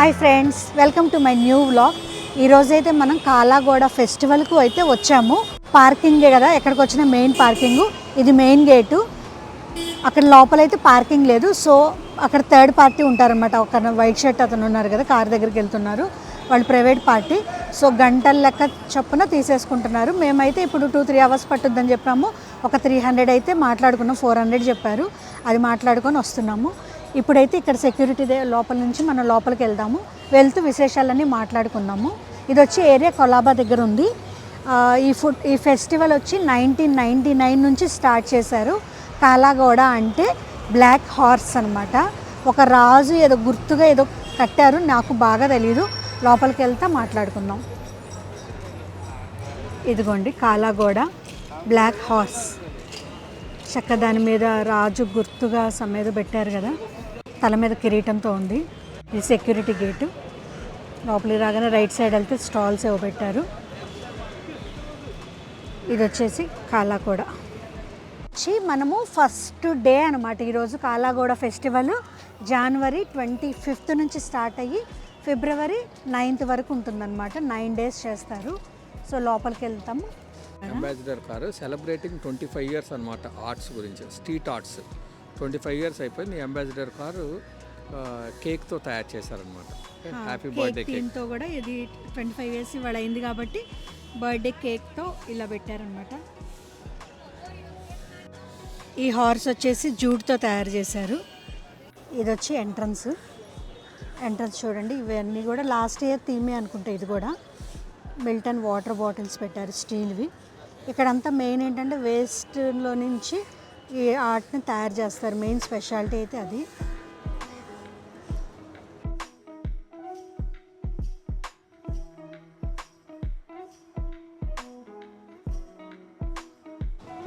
Hi friends, welcome to my new vlog. ఈరోజైతే మనం కాలాగోడ ఫెస్టివల్కు అయితే వచ్చాము. పార్కింగే కదా, ఎక్కడికి వచ్చిన మెయిన్ పార్కింగు ఇది, మెయిన్ గేటు. అక్కడ లోపలైతే పార్కింగ్ లేదు, సో అక్కడ థర్డ్ పార్టీ ఉంటారనమాట. ఒక వైట్ షర్ట్ అతను ఉన్నారు కదా, కార్ దగ్గరికి వెళ్తున్నారు, వాళ్ళు ప్రైవేట్ పార్టీ. సో గంటల లెక్క చొప్పున తీసేసుకుంటున్నారు. మేమైతే ఇప్పుడు 2-3 అవర్స్ పట్టుద్దని చెప్పాము. ఒక 300 అయితే మాట్లాడుకున్నాం, 400 చెప్పారు, అది మాట్లాడుకొని వస్తున్నాము. ఇప్పుడైతే ఇక్కడ సెక్యూరిటీ లోపల నుంచి మనం లోపలికి వెళ్తూ విశేషాలన్నీ మాట్లాడుకున్నాము. ఇది వచ్చి ఏరియా కొలాబా దగ్గర ఉంది. ఈ ఫెస్టివల్ వచ్చి 1999 నుంచి స్టార్ట్ చేశారు. కాలాగోడ అంటే బ్లాక్ హార్స్ అనమాట. ఒక రాజు ఏదో గుర్తుగా ఏదో కట్టారు, నాకు బాగా తెలీదు. లోపలికి వెళ్తా మాట్లాడుకుందాం. ఇదిగోండి కాలాగోడ బ్లాక్ హార్స్, చక్క దాని మీద రాజు గుర్తుగా సమ్మేద పెట్టారు కదా, తల మీద కిరీటంతో ఉంది. ఇది సెక్యూరిటీ గేటు. లోపలికి రాగానే రైట్ సైడ్ వెళ్తే స్టాల్స్ ఏవో పెట్టారు. ఇది వచ్చేసి కాలాగోడ వచ్చి మనము ఫస్ట్ డే అనమాట. ఈరోజు కాలాగోడ ఫెస్టివల్ జనవరి 25th నుంచి స్టార్ట్ అయ్యి ఫిబ్రవరి 9th వరకు ఉంటుందన్నమాట. 9 days చేస్తారు. సో లోపలికి వెళ్తాము. అంబాసిడర్ కారు సెలబ్రేటింగ్ 25 years అనమాట. ఆర్ట్స్ గురించి, స్ట్రీట్ ఆర్ట్స్ 25 years అయిపోయింది. అంబాసిడర్ కారు కేక్తో తయారు చేశారనమాట. హ్యాపీ బర్త్డే కేక్తో కూడా ఇది 25 years ఇవాళ అయింది కాబట్టి బర్త్డే కేక్తో ఇలా పెట్టారనమాట. ఈ హార్స్ వచ్చేసి జూట్తో తయారు చేశారు. ఇది వచ్చి ఎంట్రన్స్ చూడండి. ఇవన్నీ కూడా లాస్ట్ ఇయర్ థీమే అనుకుంటా. ఇది కూడా మిల్టన్ వాటర్ బాటిల్స్ పెట్టారు, స్టీల్వి. ఇక్కడంతా మెయిన్ ఏంటంటే వేస్ట్లో నుంచి ఈ ఆర్ట్ని తయారు చేస్తారు. మెయిన్ స్పెషాలిటీ అయితే అది.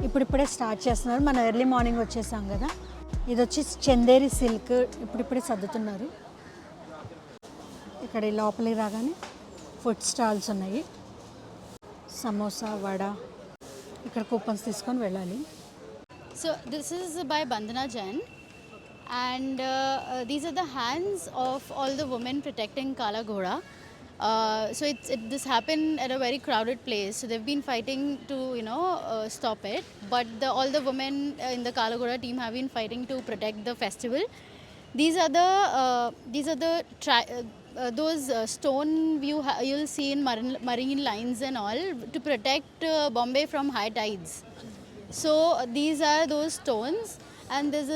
ఇప్పుడిప్పుడే స్టార్ట్ చేస్తున్నారు. మనం ఎర్లీ మార్నింగ్ వచ్చేసాం కదా. ఇది వచ్చి చందేరి సిల్క్, ఇప్పుడిప్పుడే సర్దుతున్నారు. ఇక్కడ లోపలికి రాగానే ఫుడ్ స్టాల్స్ ఉన్నాయి. సమోసా, వడ. ఇక్కడ కూపన్స్ తీసుకొని వెళ్ళాలి. So this is by Bandana Jain, and these are the hands of all the women protecting Kala Ghoda. So this happened at a very crowded place. So they've been fighting to stop it, but all the women in the Kala Ghoda team have been fighting to protect the festival. These are the those stone you'll see in marine lines and all to protect Bombay from high tides. So these are those stones, and this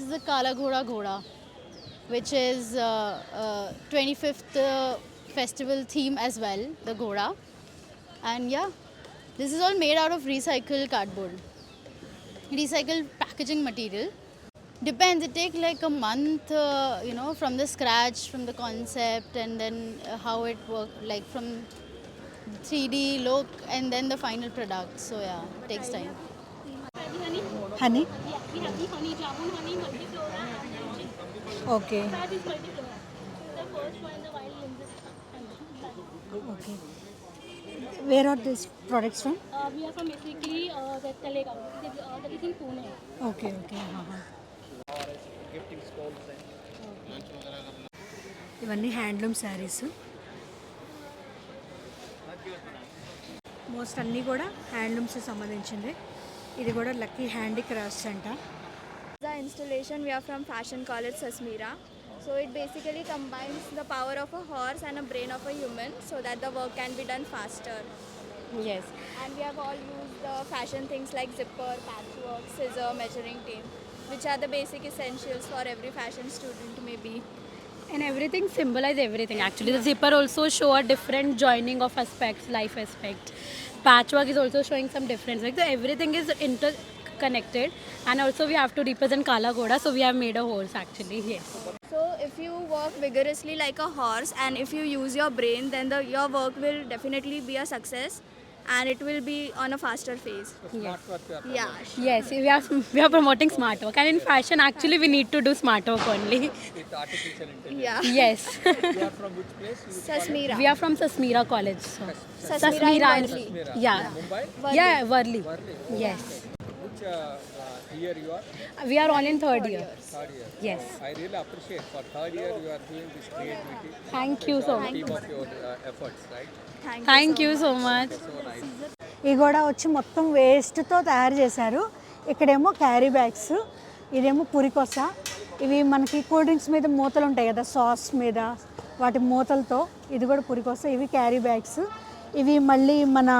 is the Kala Ghoda, which is 25th festival theme as well, the Ghoda. And yeah, this is all made out of recycled cardboard, recycled packaging material. Depends, it takes like a month, from the scratch, from the concept, and then how it works, like from 3D look, and then the final product. So yeah, it takes time. Honey? Yeah, we have the honey, jamun honey, multiflora, and Okay. that is multiflora. The first one, the wild lenses honey. Okay. Where are these products from? We are from basically the Talegaon. That is in Pune. Okay. ఇవన్నీ handloom saris. Most అన్నీ కూడా handlooms సంబంధించింది. ఇది కూడా lucky handicrafts అంట. The installation, we are from Fashion College Sasmira. So it basically combines the power of a horse and a brain of a human so that the work can be done faster. Yes. And we have all used the fashion things like zipper, patchwork, scissor, measuring tape, which are the basic essentials for every fashion student maybe. And everything symbolize everything actually. The zipper also show a different joining of aspects, life aspect. Patchwork is also showing some difference. Like everything is interconnected, and also we have to represent Kala Ghoda, so we have made a horse actually. Yes. So if you work vigorously like a horse and if you use your brain, then your work will definitely be a success and it will be on a faster phase. Smart work. Yeah. Yes, we are promoting smart work, and in fashion actually we need to do smart work only. With artificial intelligence. Yeah. Yes. You are from which place? Sasmira. We are from Sasmira College. So. Sasmira in Sasmira. Worli. Yeah. Mumbai? Yeah, Worli. Worli. Yes. Which Here you are, We are all in third year. third year. Yes. I really appreciate for third year you are doing this creativity. Thank you so All much. team of your efforts, right? Thank you so much. So nice. ఇవి కూడా వచ్చి మొత్తం వేస్ట్తో తయారు చేశారు. ఇక్కడేమో carry bags, ఇదేమో పురికొస. ఇవి మనకి కూల్ డ్రింక్స్ మీద మూతలు ఉంటాయి కదా, సాస్ మీద వాటి మూతలతో, ఇది కూడా పురికొస. ఇవి క్యారీ బ్యాగ్స్. ఇవి మళ్ళీ మన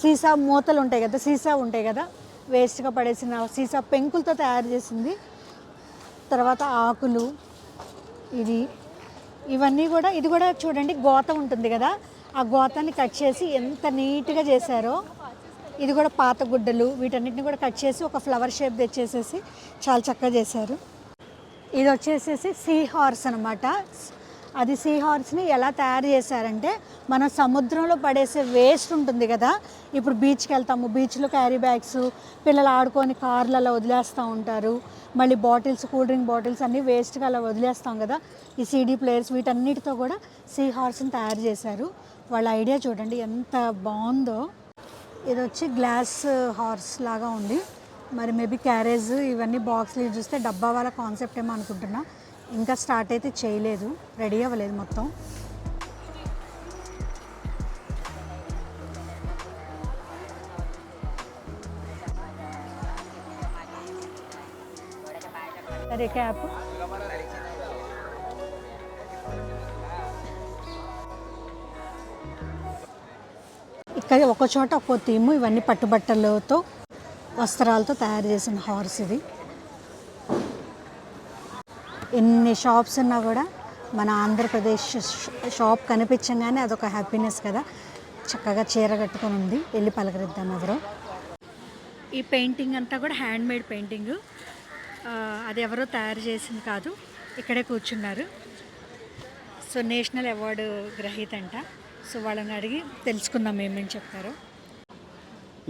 సీసా మూతలు ఉంటాయి కదా, సీసా ఉంటాయి కదా, వేస్ట్గా పడేసిన సీసా పెంకులతో తయారు చేసింది. తర్వాత ఆకులు, ఇవన్నీ కూడా. ఇది కూడా చూడండి, గోత ఉంటుంది కదా, ఆ గోతాన్ని కట్ చేసి ఎంత నీట్గా చేశారో. ఇది కూడా పాత గుడ్డలు, వీటన్నిటిని కూడా కట్ చేసి ఒక ఫ్లవర్ షేప్ తెచ్చేసేసి చాలా చక్కగా చేశారు. ఇది వచ్చేసేసి సీ హార్స్ అనమాట. అది సీ హార్స్ని ఎలా తయారు చేశారంటే, మన సముద్రంలో పడేసే వేస్ట్ ఉంటుంది కదా, ఇప్పుడు బీచ్కి వెళ్తాము, బీచ్లో క్యారీ బ్యాగ్స్ పిల్లలు ఆడుకొని కార్లలో వదిలేస్తూ ఉంటారు. మళ్ళీ బాటిల్స్, కూల్ డ్రింక్ బాటిల్స్ అన్నీ వేస్ట్గా అలా వదిలేస్తాం కదా, ఈ సీడీ ప్లేయర్స్ వీటన్నిటితో కూడా సీ హార్స్ని తయారు చేశారు. వాళ్ళ ఐడియా చూడండి ఎంత బాగుందో. ఇది వచ్చి గ్లాస్ హార్స్ లాగా ఉంది. మరి మేబీ క్యారేజ్ ఇవన్నీ బాక్స్లు చూస్తే డబ్బా వాళ్ళ కాన్సెప్ట్ ఏమో అనుకుంటున్నా. ఇంకా స్టార్ట్ అయితే చేయలేదు, రెడీ అవ్వలేదు మొత్తం. అదే క్యాప్. ఇక్కడ ఒక చోట ఒక్కో థీము. ఇవన్నీ పట్టుబట్టలతో, వస్త్రాలతో తయారు చేసిన హార్స్ ఇది. ఎన్ని షాప్స్ ఉన్నా కూడా మన ఆంధ్రప్రదేశ్ షాప్ కనిపించగానే అదొక హ్యాపీనెస్ కదా. చక్కగా చీర కట్టుకొని ఉంది, వెళ్ళి పలకరిద్దాం ఎవరో. ఈ పెయింటింగ్ అంతా కూడా హ్యాండ్ మేడ్ పెయింటింగ్, అది ఎవరో తయారు చేసింది కాదు, ఇక్కడే కూర్చున్నారు. సో నేషనల్ అవార్డు గ్రహీత అంట. సో వాళ్ళని అడిగి తెలుసుకుందాం ఏమేమి చెప్తారో.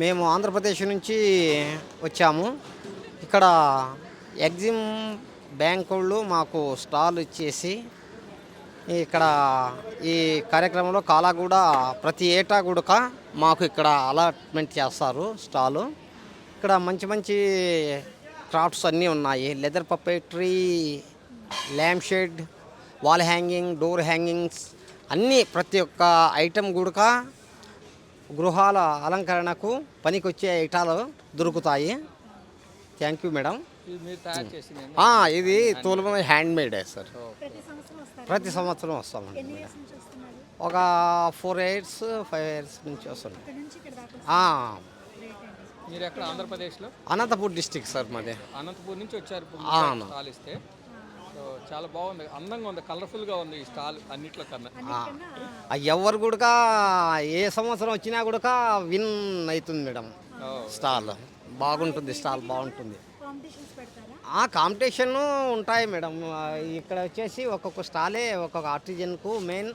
మేము ఆంధ్రప్రదేశ్ నుంచి వచ్చాము. ఇక్కడ ఎగ్జిమ్ బ్యాంక్ వాళ్ళు మాకు స్టాల్ ఇచ్చేసి ఇక్కడ ఈ కార్యక్రమంలో కాలాగూడ ప్రతి ఏటా కూడా మాకు ఇక్కడ అలాట్మెంట్ చేస్తారు స్టాలు. ఇక్కడ మంచి మంచి క్రాఫ్ట్స్ అన్నీ ఉన్నాయి. Leather puppetry, lamp shade, wall hanging, door hangings అన్నీ ప్రతి ఒక్క ఐటెం కూడా గృహాల అలంకరణకు పనికొచ్చే ఐటాలు దొరుకుతాయి. Thank you madam. ఇది మీరు తయారు చేసింది ఇది తోలుమ హ్యాండ్ మేడే సార్. ప్రతి సంవత్సరం వస్తామండి. ఒక 4 years 5 years నుంచి వస్తాం. మీరు ఎక్కడ ఆంధ్రప్రదేశ్లో? అనంతపూర్ డిస్టిక్ సార్ మాది. అనంతపూర్ నుంచి వచ్చారు స్టాల్ ఇస్తే. సో చాలా బాగుంది, అందంగా ఉంది, కలర్ఫుల్గా ఉంది ఈ స్టాల్ అన్నిట్లో కన్నా. ఎవరు కూడా ఏ సంవత్సరం వచ్చినా కూడా విన్ అవుతుంది మేడం. స్టాల్ బాగుంటుంది, స్టాల్ బాగుంటుంది. కాంపిటీషన్ ఉంటాయి మేడం. ఇక్కడ వచ్చేసి ఒక్కొక్క స్టాలే ఒక్కొక్క ఆర్టిజన్కు మెయిన్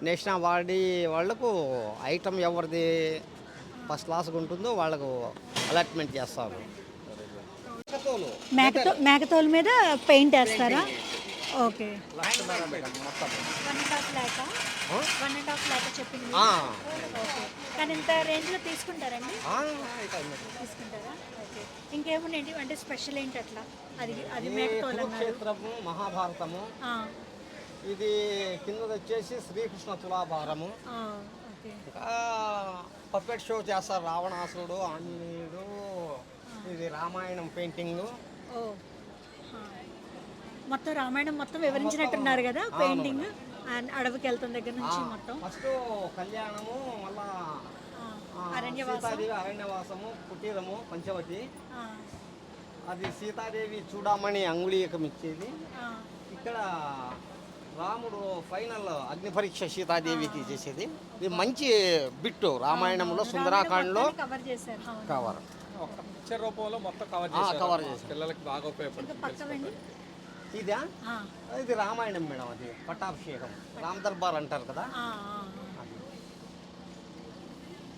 నేషనల్ అవార్డు వాళ్ళకు ఐటమ్ ఎవరిది ఫస్ట్ క్లాస్గా ఉంటుందో వాళ్ళకు అలాట్మెంట్ చేస్తారు. మేకతోలు మీద పెయింట్ వేస్తారా? ఓకే. 1.5 lakh చెప్పింది. కానీ ఇంత రేంజ్లో తీసుకుంటారండి? తీసుకుంటారా? ఓకే. ఇంకేమున్నాయండి అంటే స్పెషల్ ఏంటి అట్లా? అది మేకతోలు కురుక్షేత్రము, మహాభారతము. ఇది కింద వచ్చేసి శ్రీకృష్ణ తులాభారము. పప్పెట్ షో చేస్తారు, రావణాసురుడు, ఆంజనేయుడు. ఇది రామాయణం పెయింటింగ్. మొత్తం రామాయణం మొత్తం వివరించినట్టున్నారు కదా పెయింటింగ్. అడవికి వెళ్తాం దగ్గర నుంచి మొత్తం. ఫస్ట్ కళ్యాణము, మళ్ళా అరణ్యవాసము, కుటీరము, పంచవటి. అది సీతాదేవి చూడమని అంగుళీకం ఇచ్చేది. ఇక్కడ రాముడు ఫైనల్ అగ్ని పరీక్ష సీతాదేవికి చేసేది. ఇది మంచి బిట్టు రామాయణంలో సుందరాకాండలో కవర్. ఒక పిక్చర్ రూపంలో మొత్తం కవర్ చేశారు. పిల్లలకి బాగా ఉపయోగపడుతుంది. ఇదా? ఇది రామాయణం మేడం. అది పట్టాభిషేకం, రామ్ దర్బార్ అంటారు కదా.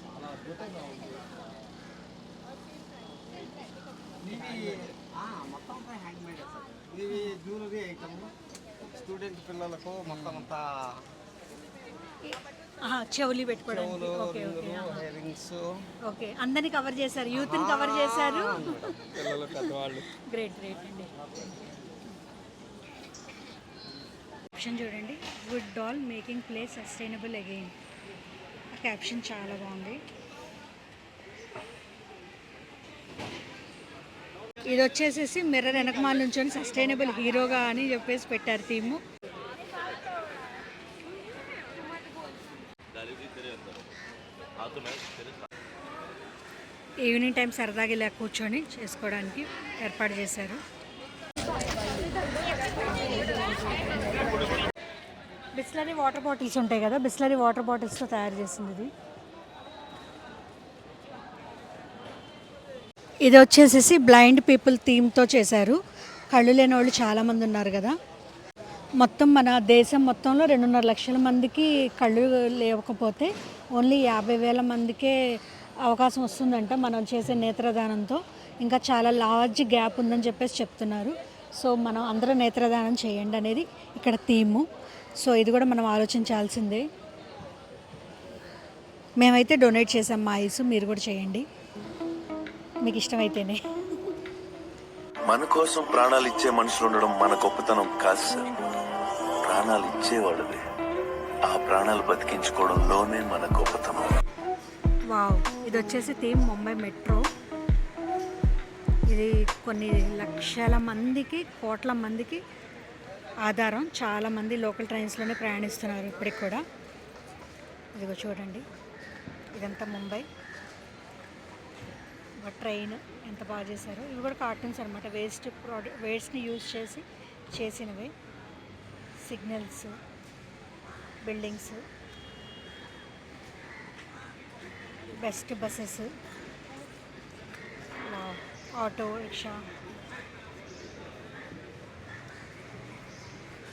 చాలా అద్భుతంగా ఉంది. ఇది మొత్తం హ్యాండ్ మేడ్. ఇది జ్యువెలరీ ఐటమ్ స్టూడెంట్ పిల్లలకు మొత్తం అంతా చెవులు పెట్టుకోవడానికి. Okay okay rings. ఓకే, అందరిని కవర్ చేశారు, యూత్ని కవర్ చేశారు. పిల్లలు పెద్దవాళ్ళు. గ్రేట్ గ్రేట్ అండి. క్యాప్షన్ చూడండి, wood doll making place sustainable again. ఆ క్యాప్షన్ చాలా బాగుంది. ఇది వచ్చేసేసి మిర్రర్ వెనకమాల నుంచి సస్టైనబుల్ హీరోగా అని చెప్పేసి పెట్టారు థీము. ఈవినింగ్ టైం సరదాగా ఇలా కూర్చొని చేసుకోవడానికి ఏర్పాటు చేశారు. బిస్లరీ వాటర్ బాటిల్స్ ఉంటాయి కదా, బిస్లరీ వాటర్ బాటిల్స్తో తయారు చేసింది ఇది. ఇది వచ్చేసేసి బ్లైండ్ పీపుల్ థీమ్తో చేశారు. కళ్ళు లేని వాళ్ళు చాలామంది ఉన్నారు కదా. మొత్తం మన దేశం మొత్తంలో 2.5 లక్షల మందికి కళ్ళు లేకపోతే ఓన్లీ 50,000 మందికే అవకాశం వస్తుందంట మనం చేసే నేత్రదానంతో. ఇంకా చాలా లార్జ్ గ్యాప్ ఉందని చెప్పేసి చెప్తున్నారు. సో మనం అందరూ నేత్రదానం చేయండి అనేది ఇక్కడ థీము. సో ఇది కూడా మనం ఆలోచించాల్సిందే. మేమైతే డొనేట్ చేసాం మా ఐసు, మీరు కూడా చేయండి మీకు ఇష్టమైతేనే. మన కోసం ప్రాణాలు ఇచ్చే మనుషులు ఉండడం మన గొప్పతనం కాదు సార్, ప్రాణాలు ఇచ్చేవాళ్ళదే. ఆ ప్రాణాలు బతికించుకోవడంలోనే మన గొప్పతనం. వావ్, ఇది వచ్చేసి థీమ్ ముంబై మెట్రో. ఇది కొన్ని లక్షల మందికి, కోట్ల మందికి ఆధారం. చాలామంది లోకల్ ట్రైన్స్లోనే ప్రయాణిస్తున్నారు ఇప్పటికి కూడా. ఇదిగో చూడండి, ఇదంతా ముంబై. ఒక ట్రైన్ ఎంత బాగా చేశారో. ఇవి కూడా కార్టూన్స్ అనమాట, వేస్ట్ని యూజ్ చేసి చేసినవి. Signals, buildings, best buses, auto rickshaw.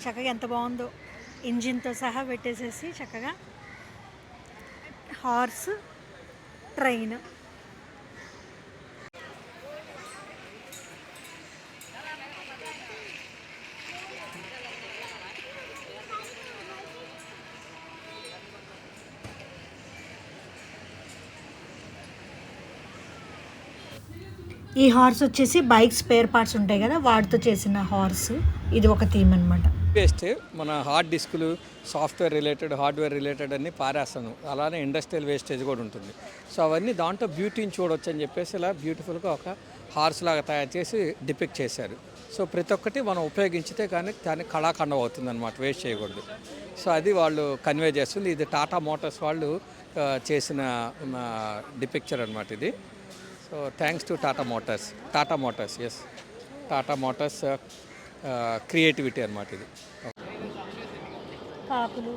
చక్కగా ఎంత బాగుందో, ఇంజిన్తో సహా పెట్టేసేసి చక్కగా. Horse, train. ఈ హార్స్ వచ్చేసి బైక్ స్పేర్ పార్ట్స్ ఉంటాయి కదా, వాటితో చేసిన హార్స్. ఇది ఒక థీమ్ అనమాట. వేస్ట్ మన హార్డ్ డిస్కులు, సాఫ్ట్వేర్ రిలేటెడ్, హార్డ్వేర్ రిలేటెడ్ అన్నీ పారేస్తాను. అలానే ఇండస్ట్రియల్ వేస్టేజ్ కూడా ఉంటుంది. సో అవన్నీ దాంట్లో బ్యూటీని చూడవచ్చు అని చెప్పేసి ఇలా బ్యూటిఫుల్గా ఒక హార్స్ లాగా తయారు చేసి డిపిక్ట్ చేశారు. సో ప్రతి ఒక్కటి మనం ఉపయోగించితే కానీ దానికి కళాఖండం అవుతుంది అనమాట, వేస్ట్ చేయకూడదు. సో అది వాళ్ళు కన్వే చేస్తుంది. ఇది టాటా మోటార్స్ వాళ్ళు చేసిన డిపిక్చర్ అనమాట ఇది. So thanks to Tata Motors. Yes, Tata Motors creativity అనమాట ఇది. కాకులు.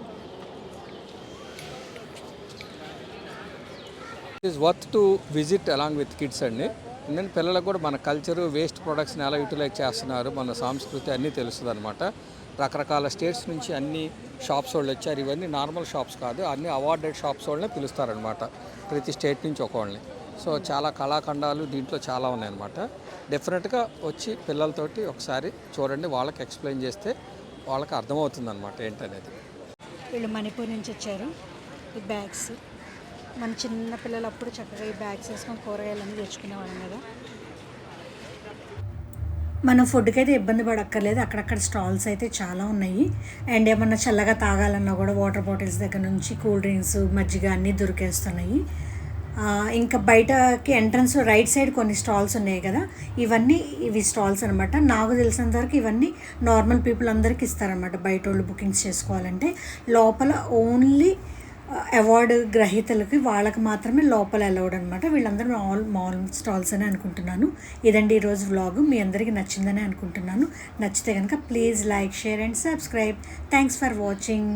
It is worth to visit along with kids అండి. ఎందుకంటే పిల్లలకు కూడా మన కల్చరు, వేస్ట్ ప్రొడక్ట్స్ని ఎలా యూటిలైజ్ చేస్తున్నారు, మన సంస్కృతి అన్నీ తెలుస్తుంది అనమాట. రకరకాల స్టేట్స్ నుంచి అన్ని షాప్స్ వాళ్ళు వచ్చారు. ఇవన్నీ నార్మల్ షాప్స్ కాదు, అన్ని అవార్డెడ్ షాప్స్ వాళ్ళనే పిలుస్తారనమాట, ప్రతి స్టేట్ నుంచి ఒక్కోళ్ళని. సో చాలా కళాఖండాలు దీంట్లో చాలా ఉన్నాయన్నమాట. డెఫినెట్గా వచ్చి పిల్లలతోటి ఒకసారి చూడండి, వాళ్ళకి ఎక్స్ప్లెయిన్ చేస్తే వాళ్ళకి అర్థమవుతుంది అనమాట ఏంటనేది. వీళ్ళు మణిపూర్ నుంచి వచ్చారు. ఈ బ్యాగ్స్ మన చిన్న పిల్లలు అప్పుడు చక్కగా ఈ బ్యాగ్స్ వేసుకొని కూరగాయలన్నీ తెచ్చుకునేవాళ్ళం కదా. మనం ఫుడ్కి అయితే ఇబ్బంది పడక్కర్లేదు, అక్కడక్కడ స్టాల్స్ అయితే చాలా ఉన్నాయి. అండ్ ఏమన్నా చల్లగా తాగాలన్నా కూడా వాటర్ బాటిల్స్ దగ్గర నుంచి కూల్ డ్రింక్స్, మజ్జిగ అన్నీ దొరికేస్తున్నాయి. ఇంకా బయటకి ఎంట్రన్స్ రైట్ సైడ్ కొన్ని స్టాల్స్ ఉన్నాయి కదా, ఇవి స్టాల్స్ అనమాట. నాకు తెలిసినంత వరకు ఇవన్నీ నార్మల్ పీపుల్ అందరికీ ఇస్తారనమాట, బయట వాళ్ళు బుకింగ్స్ చేసుకోవాలంటే. లోపల ఓన్లీ అవార్డు గ్రహీతలకి వాళ్ళకి మాత్రమే లోపల అలౌడ్ అనమాట. వీళ్ళందరూ మాల్ స్టాల్స్ అని అనుకుంటున్నాను. ఇదండి ఈరోజు వ్లాగ్. మీ అందరికీ నచ్చిందని అనుకుంటున్నాను. నచ్చితే కనుక please like, share and subscribe. Thanks for watching.